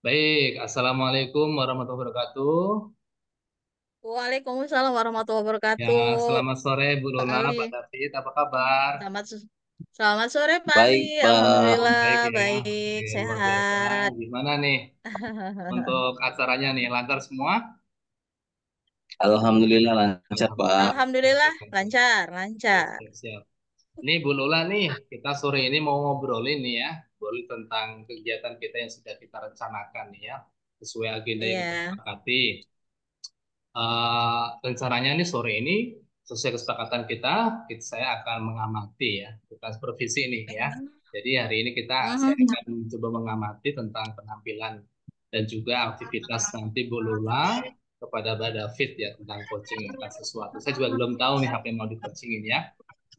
Baik, Assalamualaikum warahmatullahi wabarakatuh. Waalaikumsalam warahmatullahi Ya, wabarakatuh. selamat sore Bu Pak Lola, Pak Ali, David, apa kabar? selamat selamat sore Pak Ali. Baik, Pak. Alhamdulillah Baik ya, baik, oke, luar biasa. sehat. Gimana nih untuk acaranya nih, lancar semua? Alhamdulillah lancar, Pak. Alhamdulillah. Alhamdulillah lancar, lancar. Siap, siap. Nih Bu Lola nih, kita sore ini mau ngobrolin nih ya, ngobrolin tentang kegiatan kita yang sudah kita rencanakan nih ya, sesuai agenda yang kita Iya. sepakati. Rencananya nih sore ini sesuai kesepakatan saya akan mengamati ya, bukan supervisi nih ya. Jadi hari ini saya Mhm. akan coba mengamati tentang penampilan dan juga aktivitas nanti Bu Lula kepada Mbak David ya tentang coaching akan sesuatu. Saya juga belum tahu nih apa yang mau di coachingin ya.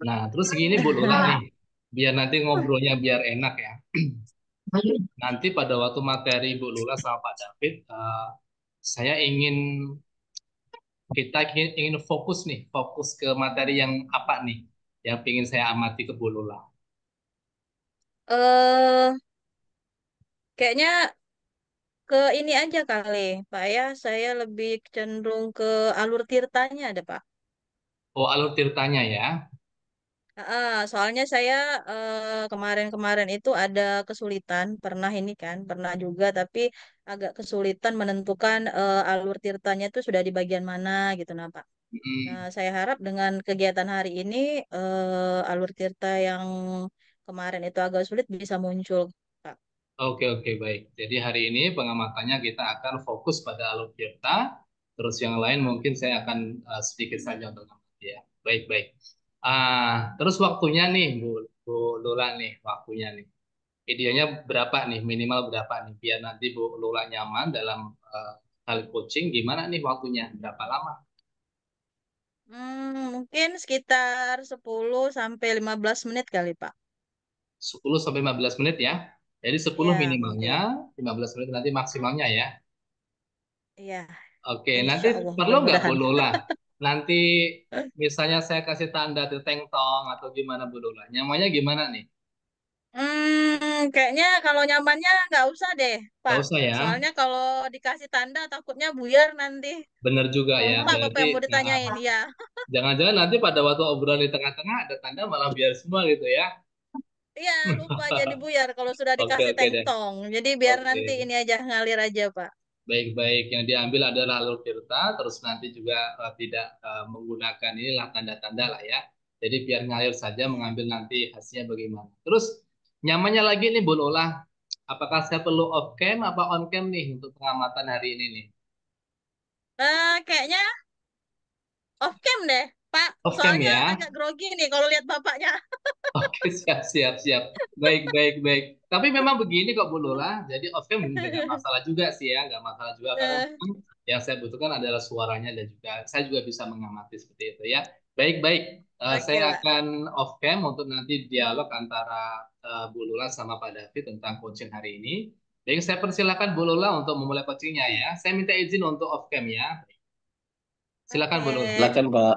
Nah, terus gini Bu Lula nih, biar nanti ngobrolnya biar enak ya. Nanti pada waktu materi Bu Lula sama Pak David, saya ingin fokus nih, fokus ke materi yang apa nih, yang ingin saya amati ke Bolola. eh Kayaknya ke ini aja kali, Pak ya. Saya lebih cenderung ke alur tirtanya ada, Pak. Oh, alur tirtanya ya. Soalnya saya kemarin-kemarin itu ada kesulitan, pernah ini kan, pernah juga, tapi agak kesulitan menentukan alur tirtanya itu sudah di bagian mana gitu, nah Pak. Nah, Mm, saya harap dengan kegiatan hari ini alur tirta yang kemarin itu agak sulit bisa muncul, Pak. Oke, oke, baik. Jadi hari ini pengamatannya kita akan fokus pada alur tirta, terus yang lain mungkin saya akan sedikit saja untuk mengamati ya. Baik, baik. Terus waktunya nih, Bu Lola nih, waktunya nih. Ideanya berapa nih, minimal berapa nih, biar nanti Bu Lola nyaman dalam hal coaching, gimana nih waktunya, berapa lama? Mungkin sekitar 10 sampai 15 menit kali, Pak. 10 sampai 15 menit ya. Jadi 10 Ya, minimalnya, mungkin. 15 menit nanti maksimalnya ya. Iya, Oke, nanti insya Allah, perlu nggak Bu mudah-mudahan. Lola? Nanti misalnya saya kasih tanda teteng tong atau gimana Bu Lola? Nyamanya gimana nih? Kayaknya kalau nyamannya nggak usah deh, Nggak Pak. usah ya. Soalnya kalau dikasih tanda takutnya buyar nanti. Bener juga ya. Lupa apa Berarti yang mau ditanyain, ya. jangan-jangan nanti pada waktu obrolan di tengah-tengah ada tanda malah biar semua gitu ya. Iya, lupa jadi buyar kalau sudah Oke, dikasih oke deh. tengtong. Jadi biar Oke. nanti ini aja ngalir aja, Pak. Baik-baik yang diambil adalah alur tirta, terus nanti juga tidak menggunakan inilah tanda-tanda lah ya. Jadi biar ngalir saja Iya. mengambil nanti hasilnya bagaimana. Terus nyamannya lagi nih Bu Lola, apakah saya perlu off cam apa on cam nih untuk pengamatan hari ini nih? Kayaknya off cam deh, Pak. Off cam Soalnya ya. agak grogi nih kalau lihat bapaknya. Oke, siap, siap, siap. Baik, baik, baik. Tapi memang begini kok Bu Lola, jadi off cam nggak masalah juga sih ya, nggak masalah juga karena Eh, memang yang saya butuhkan adalah suaranya dan juga saya juga bisa mengamati seperti itu ya. Baik, baik. Saya Oke, Pak. akan off cam untuk nanti dialog antara Bu Lola sama Pak David tentang coaching hari ini. Baik, saya persilakan Bu Lola untuk memulai coachingnya ya. Saya minta izin untuk off cam ya. Silakan Oke. Bu Lola. Silakan, Pak.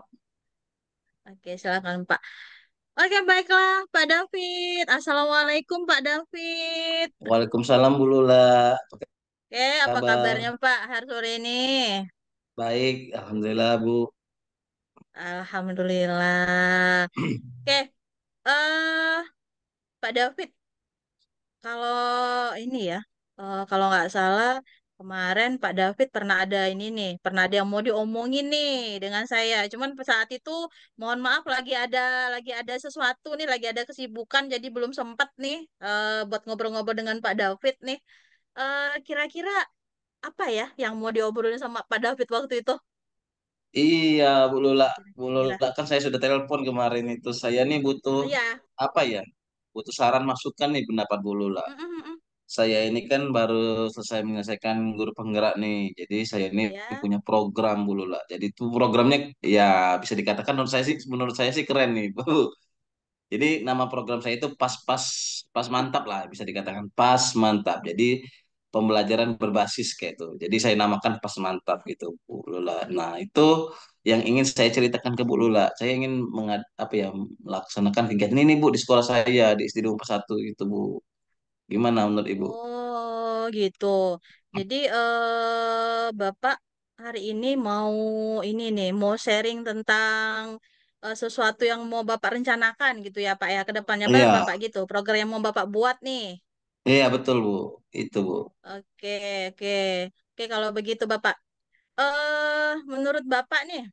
Oke, silakan, Pak. Oke, baiklah, Pak David. Assalamualaikum, Pak David. Waalaikumsalam, Bu Lula. Apa Oke, apa kabarnya, kabar? Pak, hari sore ini? Baik, Alhamdulillah, Bu. Alhamdulillah. Oke, Pak David, kalau ini ya, kalau nggak salah kemarin Pak David pernah ada ini nih, pernah ada yang mau diomongin nih dengan saya. Cuman saat itu, mohon maaf lagi ada sesuatu nih, lagi ada kesibukan, jadi belum sempat nih buat ngobrol-ngobrol dengan Pak David nih. Kira-kira apa ya yang mau diobrolin sama Pak David waktu itu? Iya, Bu Lula. Bu Kira-kira. Lula kan saya sudah telepon kemarin itu. Saya nih butuh Iya. apa ya? Butuh saran masukan nih pendapat Bu Lula. Mm, mm, mm. Saya ini kan baru selesai menyelesaikan guru penggerak nih. Jadi saya ini Ya. punya program Bu Lula. Jadi itu programnya ya bisa dikatakan menurut saya sih keren nih, Bu. Jadi nama program saya itu pas-pas pas mantap lah bisa dikatakan pas mantap. Jadi pembelajaran berbasis kayak itu. Jadi saya namakan pas mantap gitu Bu Lula. Nah, itu yang ingin saya ceritakan ke Bu Lula. Saya ingin apa ya melaksanakan kegiatan ini Bu di sekolah saya di SD 1 itu Bu. Gimana menurut Ibu? Oh, gitu. Jadi Bapak hari ini mau ini nih, mau sharing tentang sesuatu yang mau Bapak rencanakan gitu ya Pak ya ke depannya. Benar Iya, Bapak gitu, program yang mau Bapak buat nih. iya betul Bu. Itu Bu. Oke, oke. Oke, kalau begitu Bapak. Menurut Bapak nih,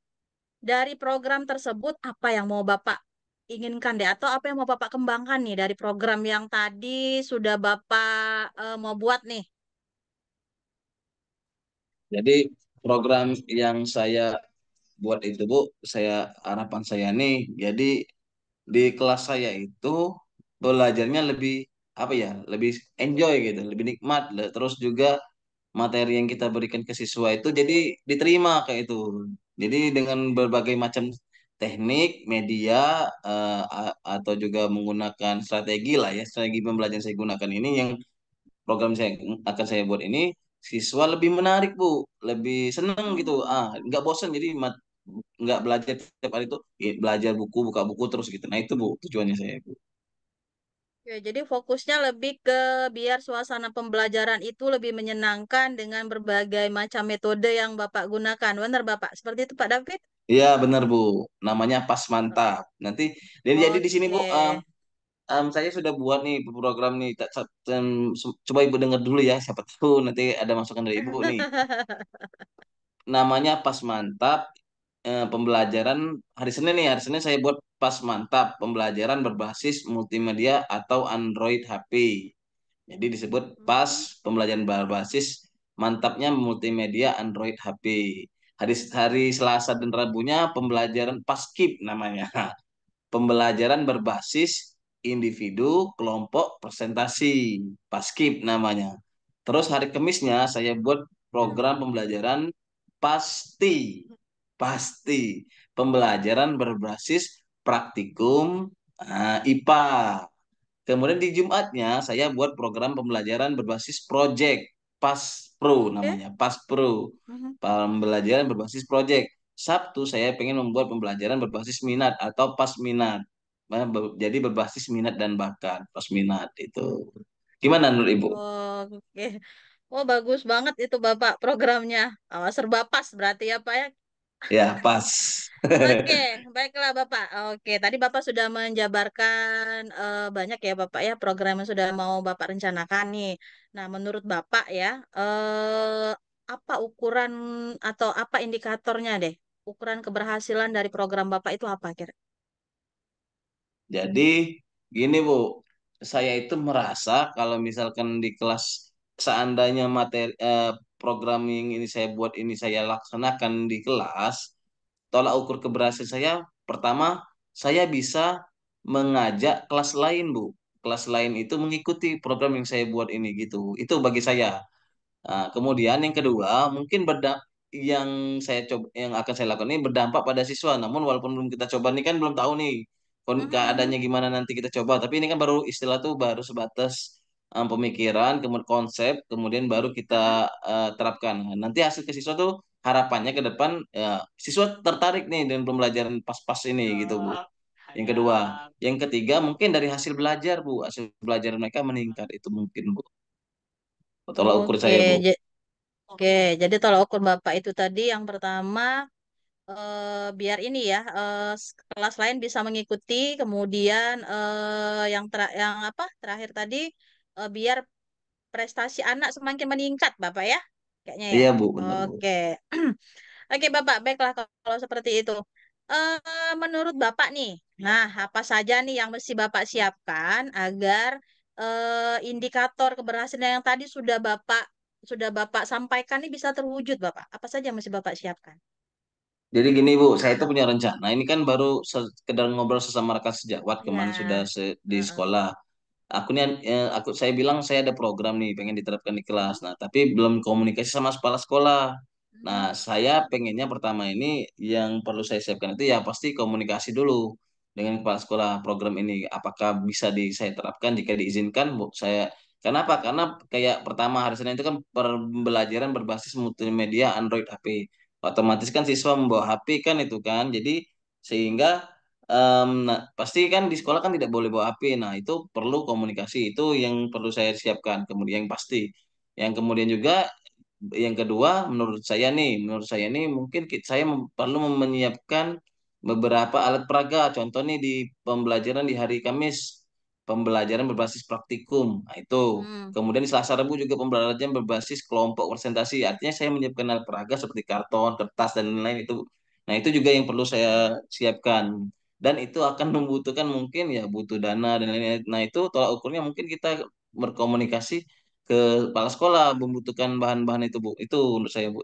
dari program tersebut apa yang mau Bapak inginkan deh atau apa yang mau Bapak kembangkan nih dari program yang tadi sudah Bapak mau buat nih? Jadi program yang saya buat itu Bu, harapan saya nih, jadi di kelas saya itu belajarnya lebih apa ya, lebih enjoy gitu, lebih nikmat. Terus juga materi yang kita berikan ke siswa itu jadi diterima kayak itu. Jadi dengan berbagai macam teknik, media, atau juga menggunakan strategi lah ya, strategi pembelajaran saya gunakan ini yang program saya akan saya buat ini, siswa lebih menarik Bu, lebih seneng gitu. Hmm. Nggak bosan jadi nggak belajar tiap hari itu belajar buku, buka buku terus gitu. Nah itu Bu tujuannya saya Bu. Ya, jadi fokusnya lebih ke biar suasana pembelajaran itu lebih menyenangkan dengan berbagai macam metode yang Bapak gunakan. Benar Bapak? Seperti itu Pak David? Iya benar Bu, namanya pas mantap. Nanti jadi di sini Bu, Oke. saya sudah buat nih program nih. Coba Ibu dengar dulu ya, siapa tahu nanti ada masukan dari Ibu nih. Namanya pas mantap, pembelajaran hari Senin nih. Hari Senin saya buat pas mantap pembelajaran berbasis multimedia atau Android HP. Jadi disebut pas Mhm. pembelajaran berbasis mantapnya multimedia Android HP. Hari hari Selasa dan Rabunya pembelajaran paskib namanya. Pembelajaran berbasis individu, kelompok, presentasi, paskib namanya. Terus hari Kamisnya saya buat program pembelajaran pasti, pasti, pembelajaran berbasis praktikum, IPA. Kemudian di Jumatnya saya buat program pembelajaran berbasis project, PAS Pro Oke. namanya, PAS Pro. Mhm. Pembelajaran berbasis project. Sabtu saya pengen membuat pembelajaran berbasis minat atau PAS minat. Jadi berbasis minat dan bakat, PAS minat itu. Gimana menurut Ibu? Oke. Oh, bagus banget itu Bapak programnya. Serba pas berarti ya Pak ya. Ya, pas. Oke, baiklah Bapak. Oke, tadi Bapak sudah menjabarkan banyak ya Bapak ya program yang sudah mau Bapak rencanakan nih. Nah, menurut Bapak ya, apa ukuran atau apa indikatornya deh? Ukuran keberhasilan dari program Bapak itu apa kira? Jadi gini Bu, saya itu merasa kalau misalkan di kelas seandainya programming ini saya buat ini saya laksanakan di kelas, tolak ukur keberhasilan saya pertama saya bisa mengajak kelas lain Bu. Kelas lain itu mengikuti program yang saya buat ini gitu. Itu bagi saya. Nah, kemudian yang kedua, mungkin yang saya coba yang akan saya lakukan ini berdampak pada siswa. Namun walaupun belum kita coba nih kan belum tahu nih Mhm, mhm, keadaannya gimana nanti kita coba. Tapi ini kan baru istilah tuh baru sebatas pemikiran, kemudian konsep, kemudian baru mhm. kita terapkan. Nah, nanti hasil ke siswa tuh harapannya ke depan ya, siswa tertarik nih dengan pembelajaran pas-pas ini gitu Bu. Yang kedua, yang ketiga mungkin dari hasil belajar Bu, hasil belajar mereka meningkat itu mungkin Bu. Tolak ukur Oke, saya Bu. oke. Jadi tolak ukur Bapak itu tadi yang pertama biar ini ya kelas lain bisa mengikuti kemudian yang apa terakhir tadi biar prestasi anak semakin meningkat Bapak ya kayaknya ya Iya Bu, benar Bu. oke oke Bapak baiklah kalau seperti itu menurut Bapak nih nah apa saja nih yang mesti Bapak siapkan agar indikator keberhasilan yang tadi sudah Bapak sampaikan ini bisa terwujud Bapak apa saja yang mesti Bapak siapkan. Jadi gini Bu, saya itu punya rencana. Ini kan baru sekedar ngobrol sesama rekan sejawat Iya. kemarin sudah di Heeh. sekolah. Saya bilang saya ada program nih pengen diterapkan di kelas. Mhm. Nah, tapi belum komunikasi sama kepala sekolah. Nah, Mhm. saya pengennya pertama ini yang perlu saya siapkan itu ya pasti komunikasi dulu dengan kepala sekolah program ini. Apakah bisa saya terapkan jika diizinkan, Bu? Kenapa? Karena kayak pertama hari Senin itu kan pembelajaran berbasis multimedia Android HP. Otomatis kan siswa membawa HP kan itu kan. Jadi sehingga nah, pasti kan di sekolah kan tidak boleh bawa HP. Nah, itu perlu komunikasi. Itu yang perlu saya siapkan. Kemudian yang pasti. Yang kemudian juga yang kedua, menurut saya nih mungkin saya perlu menyiapkan beberapa alat peraga. Contoh nih di pembelajaran di hari Kamis, pembelajaran berbasis praktikum. Nah, itu. Hmm. Kemudian di Selasa Rabu juga pembelajaran berbasis kelompok presentasi. Artinya saya menyiapkan alat peraga seperti karton, kertas dan lain-lain itu. Nah, itu juga yang perlu saya siapkan. Dan itu akan membutuhkan mungkin ya butuh dana dan lain-lain. Nah, itu tolak ukurnya mungkin kita berkomunikasi ke kepala sekolah membutuhkan bahan-bahan itu Bu. Itu menurut saya Bu.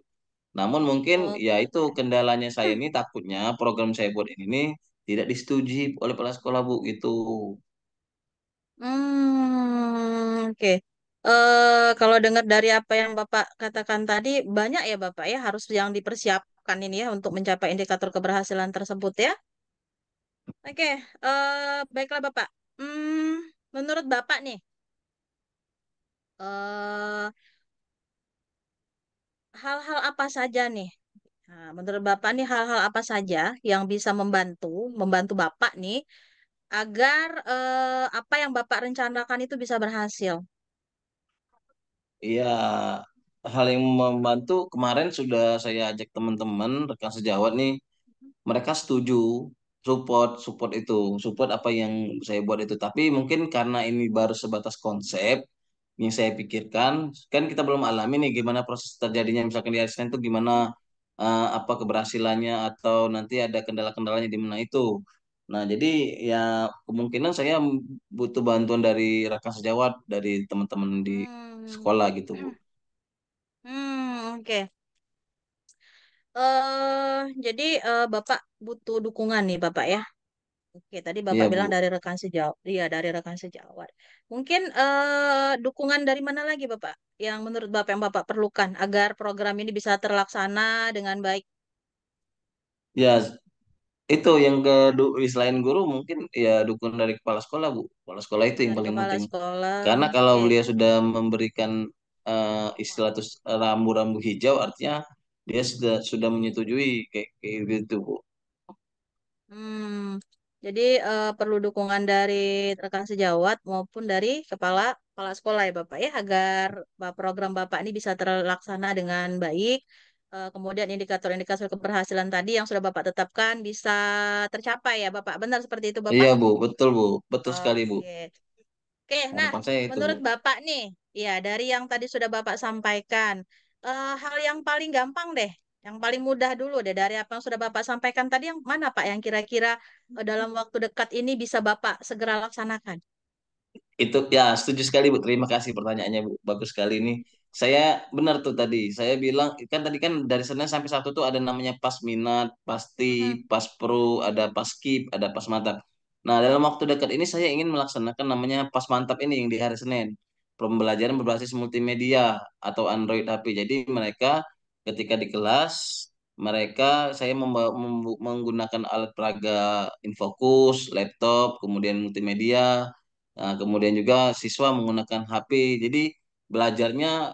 Namun mungkin ya itu Oke. kendalanya saya ini takutnya program saya buat ini nih tidak disetujui oleh kepala sekolah Bu gitu. Oke. Kalau dengar dari apa yang Bapak katakan tadi, banyak ya Bapak ya harus yang dipersiapkan ini ya untuk mencapai indikator keberhasilan tersebut ya. Oke, baiklah Bapak. Menurut Bapak nih, eh hal-hal apa saja nih? Nah, menurut Bapak nih hal-hal apa saja yang bisa membantu Bapak nih agar apa yang Bapak rencanakan itu bisa berhasil? Iya, hal yang membantu kemarin sudah saya ajak teman-teman rekan sejawat nih, mereka setuju support support itu, support apa yang saya buat itu. Tapi mungkin karena ini baru sebatas konsep yang saya pikirkan, kan kita belum alami nih gimana proses terjadinya misalkan di ASN itu gimana apa keberhasilannya atau nanti ada kendala-kendalanya di mana itu. Nah, jadi ya kemungkinan saya butuh bantuan dari rekan sejawat, dari teman-teman di Hmm. sekolah gitu, Bu. Oke. Jadi Bapak butuh dukungan nih Bapak ya. Oke, tadi Bapak Iya, bilang Bu. dari rekan sejawat. Iya, dari rekan sejawat. Mungkin dukungan dari mana lagi Bapak yang menurut Bapak yang Bapak perlukan agar program ini bisa terlaksana dengan baik Ya, itu yang selain guru mungkin ya dukungan dari kepala sekolah, Bu. Kepala sekolah itu yang dari paling kepala penting. sekolah. Karena kalau Oke. beliau sudah memberikan istilah rambu-rambu hijau, artinya dia sudah menyetujui kayak gitu, Bu. Hmm, jadi perlu dukungan dari rekan sejawat maupun dari kepala sekolah ya Bapak ya agar program Bapak ini bisa terlaksana dengan baik. Kemudian indikator-indikator keberhasilan tadi yang sudah Bapak tetapkan bisa tercapai ya Bapak. Benar seperti itu Bapak? Iya, Bu. Betul, Bu. Betul sekali, Bu. Oke. Oke, nah Harapan saya itu, Bu. menurut Bapak nih, ya dari yang tadi sudah Bapak sampaikan, hal yang paling gampang deh, yang paling mudah dulu deh dari apa yang sudah Bapak sampaikan tadi yang mana Pak yang kira-kira dalam waktu dekat ini bisa Bapak segera laksanakan? Itu ya setuju sekali Bu. Terima kasih pertanyaannya Bu. Bagus sekali ini. Saya benar tuh tadi. Saya bilang kan tadi kan dari Senin sampai Sabtu tuh ada namanya pas minat, pasti, Mhm. pas pro, ada pas skip, ada pas mantap. Nah, dalam waktu dekat ini saya ingin melaksanakan namanya pas mantap ini yang di hari Senin. Pembelajaran berbasis multimedia atau Android HP. Jadi mereka ketika di kelas saya menggunakan alat peraga Infokus, laptop, kemudian multimedia. Nah, kemudian juga siswa menggunakan HP. Jadi belajarnya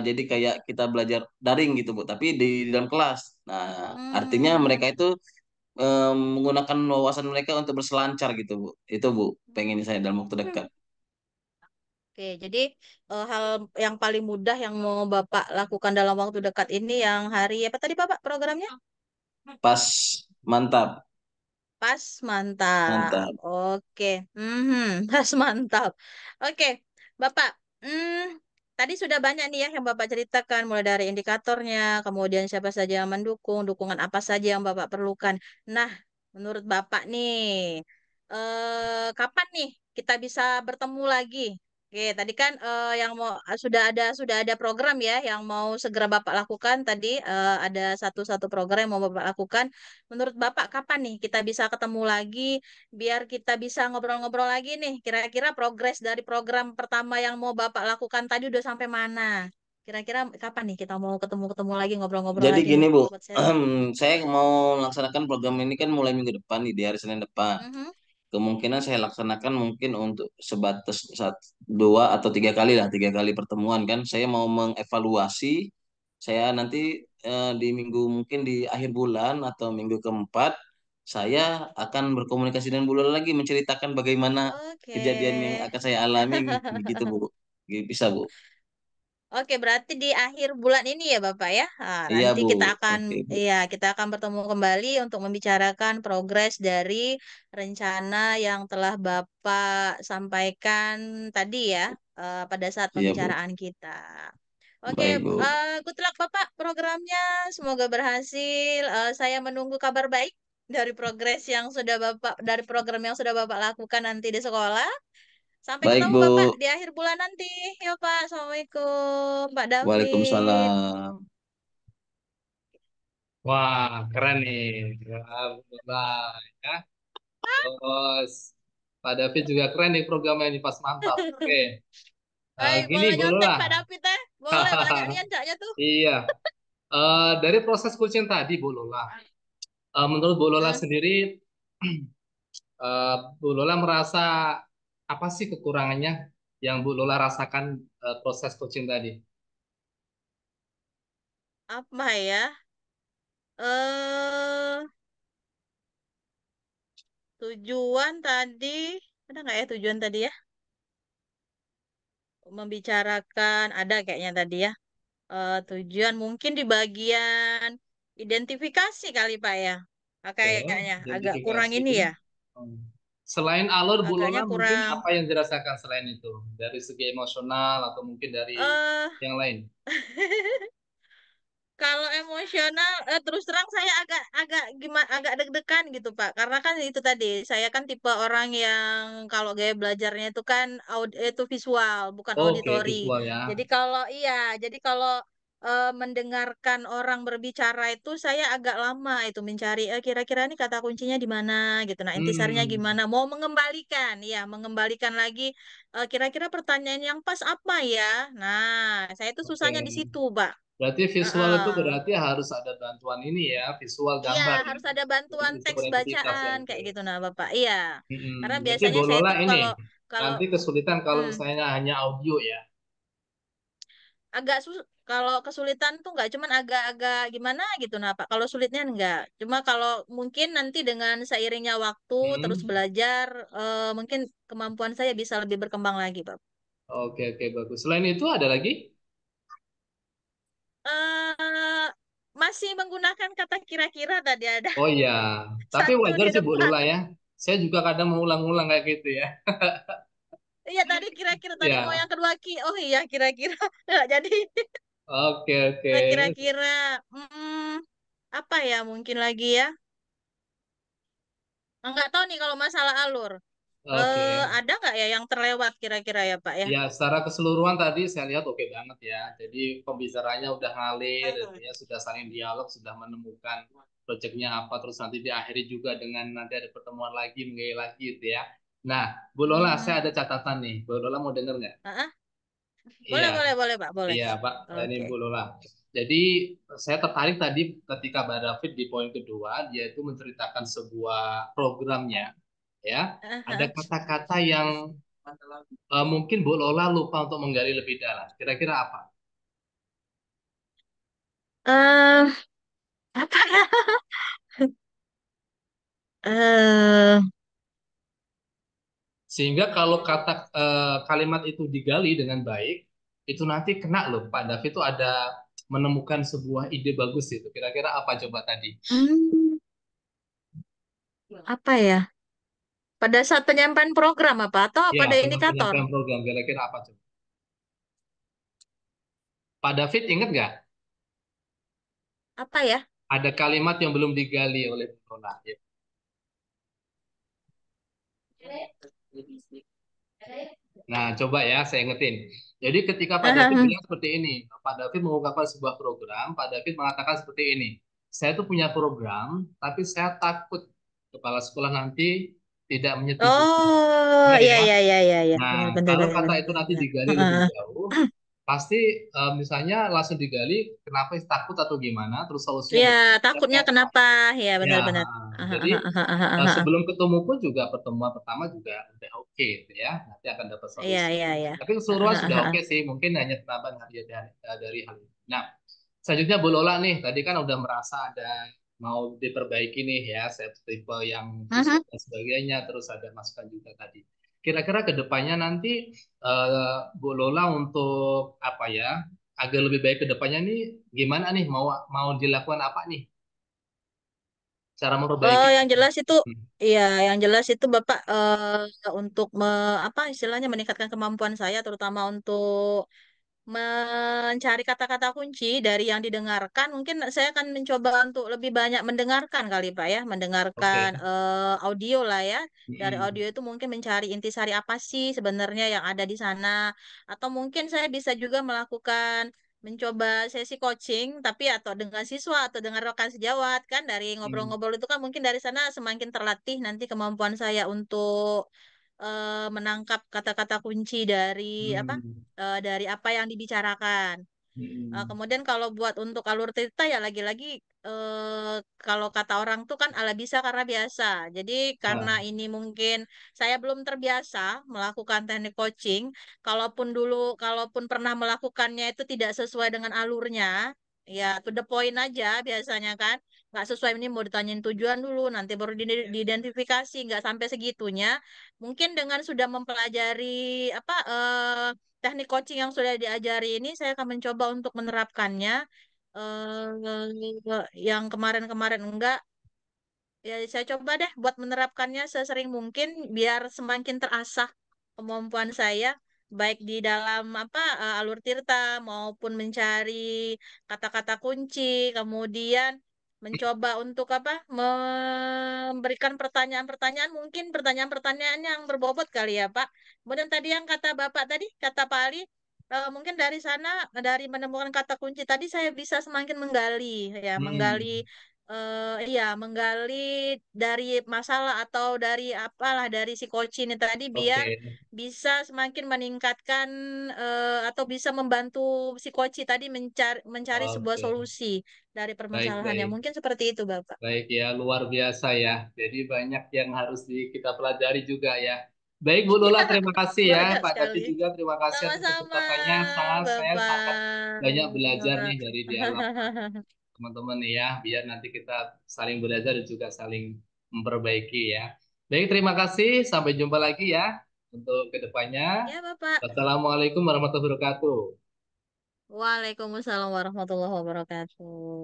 jadi kayak kita belajar daring gitu, Bu, tapi di dalam kelas. Nah, artinya Hmm. mereka itu menggunakan wawasan mereka untuk berselancar gitu, Bu. Itu, Bu, pengen saya dalam waktu dekat. Oke, jadi hal yang paling mudah yang mau Bapak lakukan dalam waktu dekat ini yang hari apa tadi Bapak programnya? Pas mantap, Pas mantap. mantap. Oke. Pas mantap. Oke, Bapak. Tadi sudah banyak nih ya yang Bapak ceritakan mulai dari indikatornya, kemudian siapa saja yang mendukung, dukungan apa saja yang Bapak perlukan. Nah, menurut Bapak nih, kapan nih kita bisa bertemu lagi? Oke, tadi kan yang mau sudah ada program ya yang mau segera Bapak lakukan tadi ada satu program yang mau Bapak lakukan. Menurut Bapak kapan nih kita bisa ketemu lagi biar kita bisa ngobrol-ngobrol lagi nih. Kira-kira progres dari program pertama yang mau Bapak lakukan tadi udah sampai mana? Kira-kira kapan nih kita mau ketemu-ketemu lagi ngobrol-ngobrol Jadi lagi gini, nih Bu. buat sharing? Saya mau melaksanakan program ini kan mulai minggu depan nih, di hari Senin depan. Mhm. Kemungkinan saya laksanakan mungkin untuk sebatas dua atau tiga kali lah, tiga kali pertemuan kan. Saya mau mengevaluasi. Saya nanti di minggu mungkin di akhir bulan atau minggu keempat saya akan berkomunikasi dengan Bu Lola lagi menceritakan bagaimana Oke. kejadian yang akan saya alami gitu Bu. Bisa Bu. Oke, berarti di akhir bulan ini ya Bapak ya. Ah, Iya nanti Bu, kita akan oke Bu. ya kita akan bertemu kembali untuk membicarakan progres dari rencana yang telah Bapak sampaikan tadi ya pada saat Iya Bu, pembicaraan kita. Oke, baik Bu. good luck Bapak programnya. Semoga berhasil. Saya menunggu kabar baik dari progres yang sudah Bapak dari program yang sudah Bapak lakukan nanti di sekolah. Sampai Baik ketemu Bapak Bu, di akhir bulan nanti. Ya Pak, Assalamualaikum Pak David. Waalaikumsalam. Wah, keren nih. Alhamdulillah, ya. Terus Pak David juga keren nih programnya ini pas mantap. Oke. Baik, Gini boleh Bu nyontek Lola. Pak David ya? Boleh banyak nih caknya tuh. Iya. Dari proses coaching tadi Bu Lola. Menurut Bu Lola Hmm, sendiri, Bu Lola merasa apa sih kekurangannya yang Bu Lola rasakan proses coaching tadi? apa ya? Eh, tujuan tadi, ada nggak ya tujuan tadi ya? Membicarakan, ada kayaknya tadi ya. Tujuan mungkin di bagian identifikasi kali Pak ya. Oke, Kayaknya agak kurang identifikasi. ini ya. Hmm. Selain alur, Bu Agaknya Lola mungkin kurang. apa yang dirasakan selain itu? Dari segi emosional atau mungkin dari eh yang lain? Kalau emosional, terus terang saya agak agak gimana agak deg-degan gitu Pak. Karena kan itu tadi, saya kan tipe orang yang kalau gaya belajarnya itu kan itu visual, bukan Oke, auditori. visual ya. Jadi kalau mendengarkan orang berbicara itu saya agak lama itu mencari kira-kira nih kata kuncinya di mana gitu. Nah, intisarinya Hmm, gimana? Mau mengembalikan, ya mengembalikan lagi kira-kira pertanyaan yang pas apa ya? Nah, saya itu oke. susahnya di situ, Pak. Berarti visual itu Heeh. berarti harus ada bantuan ini ya, visual Iya, gambar ya. harus ada Untuk bantuan bisa teks beridentitas ya. bacaan Oke. kayak gitu nah, Bapak. Iya. Karena Berarti Bu biasanya saya Lola tuh ini kalau kalau nanti kesulitan kalau hmm, misalnya hanya audio ya. agak kalau kesulitan tuh nggak cuman agak-agak gimana gitu nah, Pak. Kalau sulitnya enggak. Cuma kalau mungkin nanti dengan seiringnya waktu terus Hmm. belajar mungkin kemampuan saya bisa lebih berkembang lagi, Pak. Oke, oke, bagus. Selain itu ada lagi? eh Masih menggunakan kata kira-kira tadi ada Oh iya, tapi satu wajar di sih Bu depan. Lola ya. Saya juga kadang mengulang-ulang kayak gitu ya. Iya tadi kira-kira tadi mau Ya, yang kedua oh iya kira-kira nggak jadi. oke, oke. Nah, kira-kira hmm, apa ya mungkin lagi ya? Nggak tahu nih kalau masalah alur. Oke. Ada nggak ya yang terlewat kira-kira ya Pak ya? Ya, secara keseluruhan tadi saya lihat oke banget ya. Jadi pembicaranya udah ngalir, gitu ya, sudah saling dialog, sudah menemukan proyeknya apa, terus nanti diakhiri juga dengan nanti ada pertemuan lagi, mengenai lagi gitu ya. Nah, Bu Lola, saya Hmm, ada catatan nih. Bu Lola mau denger nggak? ah, Iya, boleh boleh boleh Pak boleh. iya Pak. Ini Oke. Bu Lola. Jadi saya tertarik tadi ketika Mbak David di poin kedua, dia itu menceritakan sebuah programnya, ya. Ah, Ada ah. kata-kata yang mungkin Bu Lola lupa untuk menggali lebih dalam. Kira-kira apa? Eh, apa ya? Eh, Sehingga kalau kalimat itu digali dengan baik, itu nanti kena loh. Pak David itu ada menemukan sebuah ide bagus itu. Kira-kira apa coba tadi? hmm, apa ya? Pada saat penyampaian program apa atau Ya, pada tentang indikator? penyampaian program. Kira-kira apa coba? Pak David ingat nggak? Apa ya? Ada kalimat yang belum digali oleh Bu Lola. Ya. Nah, coba ya, saya ingetin. Jadi ketika Pak David bilang seperti ini, Pak David mengungkapkan sebuah program, Pak David mengatakan seperti ini, saya tuh punya program, tapi saya takut kepala sekolah nanti tidak menyetujui. Oh, Benar iya ya? iya iya iya iya. Nah, Benar benar kalau benar kata benar itu benar. nanti Benar. digali lebih Heeh. jauh, pasti misalnya langsung digali kenapa takut atau gimana, terus solusinya Ya, seperti takutnya apa. kenapa? Ya, Ya, benar-benar. jadi sebelum ketemu pun juga pertemuan pertama juga udah oke gitu ya, nanti akan dapat Iya, solusi. iya, iya. Tapi keseluruhan sudah oke sih, mungkin hanya penambahan dari hal ini. Nah, selanjutnya Bu Lola nih, tadi kan udah merasa ada mau diperbaiki nih ya, set tipe yang visual dan sebagainya, terus ada masukan juga tadi. Kira-kira ke depannya nanti Bu Lola untuk apa ya? agak lebih baik ke depannya nih gimana nih mau mau dilakukan apa nih cara Oh, memperbaiki. yang jelas itu, Hmm. iya, yang jelas itu Bapak untuk apa istilahnya meningkatkan kemampuan saya, terutama untuk mencari kata-kata kunci dari yang didengarkan. Mungkin saya akan mencoba untuk lebih banyak mendengarkan kali Pak ya, mendengarkan Oke. audio lah ya. Dari Mm-mm. audio itu mungkin mencari intisari apa sih sebenarnya yang ada di sana. Atau mungkin saya bisa juga melakukan mencoba sesi coaching tapi atau dengan siswa atau dengan rekan sejawat kan dari Mm. ngobrol-ngobrol itu kan mungkin dari sana semakin terlatih nanti kemampuan saya untuk menangkap kata-kata kunci Mm. dari apa yang dibicarakan. Mm. Kemudian kalau buat untuk alur cerita ya lagi-lagi kalau kata orang tuh kan ala bisa karena biasa. Jadi karena Ah. ini mungkin saya belum terbiasa melakukan teknik coaching, kalaupun pernah melakukannya itu tidak sesuai dengan alurnya, ya to the point aja biasanya kan. Nggak sesuai ini mau ditanyain tujuan dulu, nanti baru diidentifikasi, nggak sampai segitunya. Mungkin dengan sudah mempelajari teknik coaching yang sudah diajari ini, saya akan mencoba untuk menerapkannya. Yang kemarin-kemarin enggak, ya saya coba deh buat menerapkannya sesering mungkin biar semakin terasah kemampuan saya, baik di dalam alur tirta maupun mencari kata-kata kunci, kemudian mencoba untuk memberikan pertanyaan-pertanyaan, mungkin pertanyaan-pertanyaan yang berbobot kali ya Pak. Kemudian tadi yang kata Bapak tadi, kata Pak Ali, mungkin dari sana dari menemukan kata kunci tadi saya bisa semakin menggali ya, Mm. menggali iya, menggali dari masalah atau dari apalah dari si coach ini tadi biar Oke. bisa semakin meningkatkan atau bisa membantu si coach tadi mencari sebuah Oke. solusi dari Baik, permasalahannya. baik. Mungkin seperti itu, Bapak. Baik ya, luar biasa ya. Jadi banyak yang harus kita pelajari juga ya. Baik Bu Lola, terima kasih ya. Banyak Pak Dati sekali. juga terima kasih atas Sama-sama, kesempatannya. Saya sangat banyak belajar nih Bapak. dari dialog teman-teman nih ya. Biar nanti kita saling belajar dan juga saling memperbaiki ya. Baik, terima kasih. Sampai jumpa lagi ya untuk kedepannya. Ya, Bapak. Wassalamualaikum warahmatullahi wabarakatuh. Waalaikumsalam warahmatullahi wabarakatuh.